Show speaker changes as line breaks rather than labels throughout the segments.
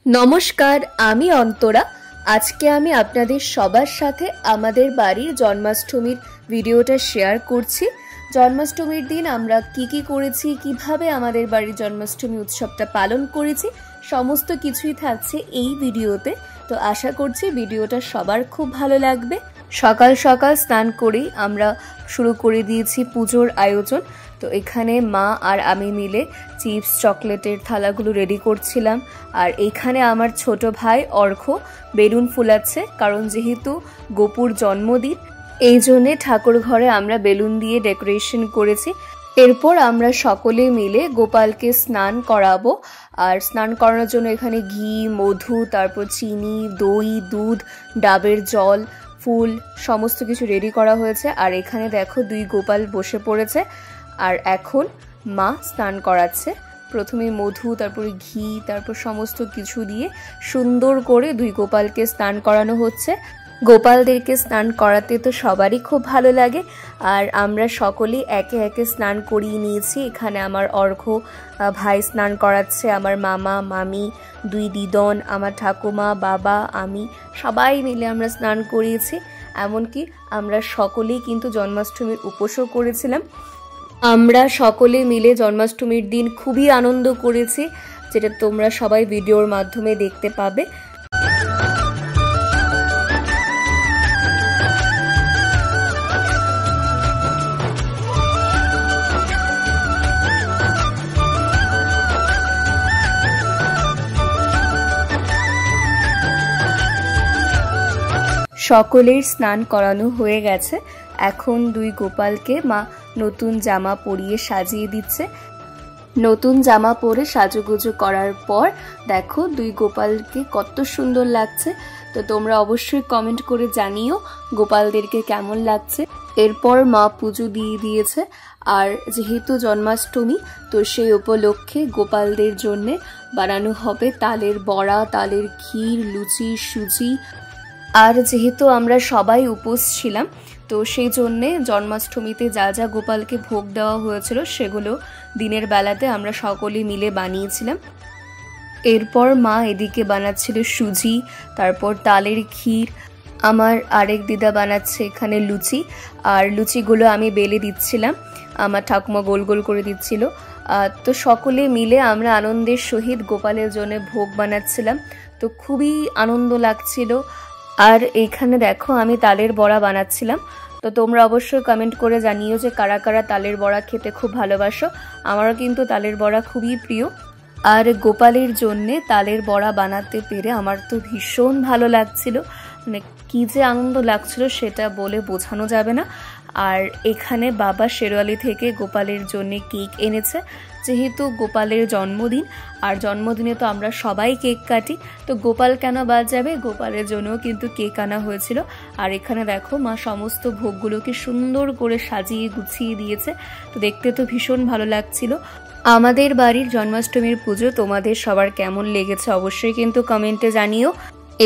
নমস্কার, আমি অন্তরা। আজকে আমি আপনাদের সবার সাথে আমাদের বাড়ির জন্মাষ্টমীর ভিডিওটা শেয়ার করছি। জন্মাষ্টমীর দিন আমরা কি করেছি, কিভাবে আমাদের বাড়ির জন্মাষ্টমী উৎসবটা পালন করেছি, সমস্ত কিছুই থাকছে এই ভিডিওতে। তো আশা করছি ভিডিওটা সবার খুব ভালো লাগবে। সকাল সকাল স্নান করেই আমরা শুরু করে দিয়েছি পুজোর আয়োজন। তো এখানে মা আর আমি মিলে চিপস চকলেটের থালাগুলো রেডি করছিলাম। আর এখানে আমার ছোট ভাই অর্ঘ বেলুন ফুলাচ্ছে, কারণ যেহেতু গোপুর জন্মদিন এই জন্যে ঠাকুর ঘরে আমরা বেলুন দিয়ে ডেকোরেশন করেছি। এরপর আমরা সকলে মিলে গোপালকে স্নান করাবো। আর স্নান করানোর জন্য এখানে ঘি, মধু, তারপর চিনি, দই, দুধ, ডাবের জল, ফুল সমস্ত কিছু রেডি করা হয়েছে। আর এখানে দেখো দুই গোপাল বসে পড়েছে। আর এখন মা স্নান করাচ্ছে। প্রথমে মধু, তারপরে ঘি, তারপর সমস্ত কিছু দিয়ে সুন্দর করে দুই গোপালকে স্নান করানো হচ্ছে। গোপালদেরকে স্নান করাতে তো সবারই খুব ভালো লাগে। আর আমরা সকলেই একে একে স্নান করিয়ে নিয়েছি। এখানে আমার অর্ঘ ভাই স্নান করাচ্ছে, আমার মামা, মামি, দুই দিদন, আমার ঠাকুমা, বাবা, আমি সবাই মিলে আমরা স্নান করিয়েছি। এমনকি আমরা সকলেই কিন্তু জন্মাষ্টমীর উপোসও করেছিলাম। আমরা সকলে মিলে জন্মাষ্টমীর দিন খুবই আনন্দ করেছি, যেটা তোমরা সবাই ভিডিওর মাধ্যমে দেখতে পাবে। সকলের স্নান করানো হয়ে গেছে। এখন দুই গোপালকে মা নতুন জামা পরিয়ে সাজিয়ে দিচ্ছে। নতুন জামা পরে সাজুগুজু করার পর দেখো দুই গোপালকে কত সুন্দর লাগছে। তো তোমরা অবশ্যই কমেন্ট করে জানিও গোপালদেরকে কেমন লাগছে। এরপর মা পুজো দিয়ে দিয়েছে। আর যেহেতু জন্মাষ্টমী, তো সেই উপলক্ষে গোপালদের জন্য বানানো হবে তালের বড়া, তালের ক্ষীর, লুচি, সুজি। আর যেহেতু আমরা সবাই উপোস ছিলাম, তো সেই জন্যে জন্মাষ্টমীতে যা যা গোপালকে ভোগ দেওয়া হয়েছিল সেগুলো দিনের বেলাতে আমরা সকলে মিলে বানিয়েছিলাম। এরপর মা এদিকে বানাচ্ছিল সুজি, তারপর তালের ক্ষীর। আমার আরেক দিদা বানাচ্ছে এখানে লুচি। আর লুচিগুলো আমি বেলে দিচ্ছিলাম, আমার ঠাকুমা গোল গোল করে দিচ্ছিল। তো সকলে মিলে আমরা আনন্দের সহিত গোপালের জন্য ভোগ বানাচ্ছিলাম। তো খুবই আনন্দ লাগছিল। আর এইখানে দেখো আমি তালের বড়া বানাচ্ছিলাম। তো তোমরা অবশ্যই কমেন্ট করে জানিও যে কারা কারা তালের বড়া খেতে খুব ভালোবাসো। আমারও কিন্তু তালের বড়া খুবই প্রিয়। আর গোপালের জন্যে তালের বড়া বানাতে পেরে আমার তো ভীষণ ভালো লাগছিল। মানে কী যে আনন্দ লাগছিল সেটা বলে বোঝানো যাবে না। আর এখানে বাবা শেরওয়ালি থেকে গোপালের জন্যে কেক এনেছে। যেহেতু গোপালের জন্মদিন, আর জন্মদিনে তো আমরা সবাই কেক কাটি, তো গোপাল কেন বাদ যাবে, গোপালের জন্যও কিন্তু কেক আনা হয়েছিল। আর এখানে দেখো মা সমস্ত ভোগগুলোকে সুন্দর করে সাজিয়ে গুছিয়ে দিয়েছে। তো দেখতে তো ভীষণ ভালো লাগছিল। আমাদের বাড়ির জন্মাষ্টমীর পুজো তোমাদের সবার কেমন লেগেছে অবশ্যই কিন্তু কমেন্টে জানিও।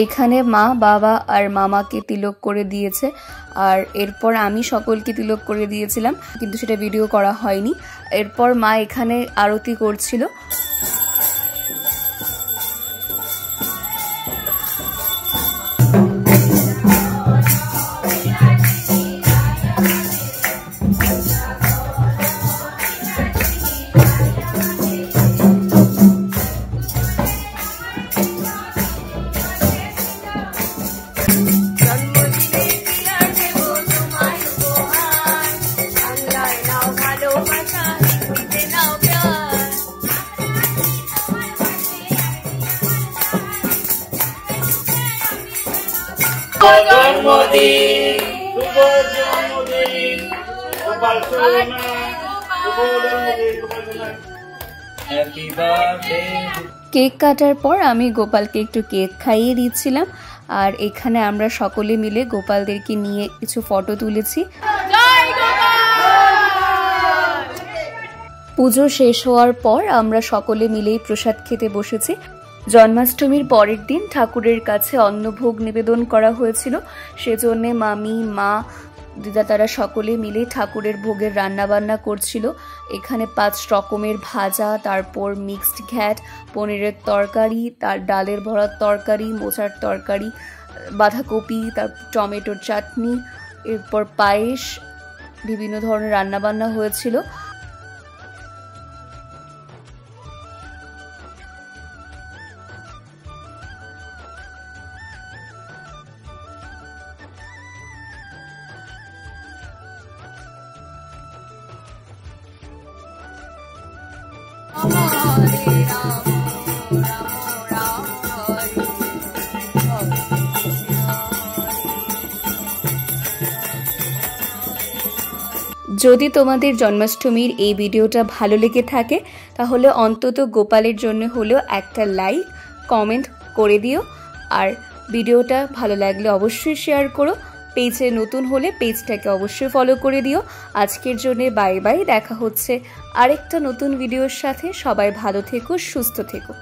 এখানে মা, বাবা আর মামাকে তিলক করে দিয়েছে। আর এরপর আমি সকলকে তিলক করে দিয়েছিলাম, কিন্তু সেটা ভিডিও করা হয়নি। এরপর মা এখানে আরতি করছিল। কেক কাটার পর আমি গোপালকে একটু কেক খাইয়ে দিচ্ছিলাম। আর এখানে আমরা সকলে মিলে গোপালদেরকে নিয়ে কিছু ফটো তুলেছি। পুজো শেষ হওয়ার পর আমরা সকলে মিলেই প্রসাদ খেতে বসেছি। জন্মাষ্টমীর পরের দিন ঠাকুরের কাছে অন্নভোগ নিবেদন করা হয়েছিল, সেজন্য মামি, মা, দিদা তারা সকলে মিলে ঠাকুরের ভোগের রান্না বান্না করছিল। এখানে 5 রকমের ভাজা, তারপর মিক্সড ঘ্যাট, পনিরের তরকারি, তার ডালের ভরার তরকারি, মোচার তরকারি, বাঁধাকপি, তার টমেটোর চাটনি, এরপর পায়েস, বিভিন্ন ধরনের রান্না বান্না হয়েছিল। যদি তোমাদের জন্মাষ্টমীর এই ভিডিওটা ভালো লেগে থাকে তাহলে অন্তত গোপালের জন্য হলেও একটা লাইক কমেন্ট করে দিও। আর ভিডিওটা ভালো লাগলে অবশ্যই শেয়ার করো। পেজে নতুন হলে পেজটাকে অবশ্যই ফলো করে দিও। আজকের জন্য বাই বাই, দেখা হচ্ছে আরেকটা নতুন ভিডিওর সাথে। সবাই ভালো থেকো, সুস্থ থেকো।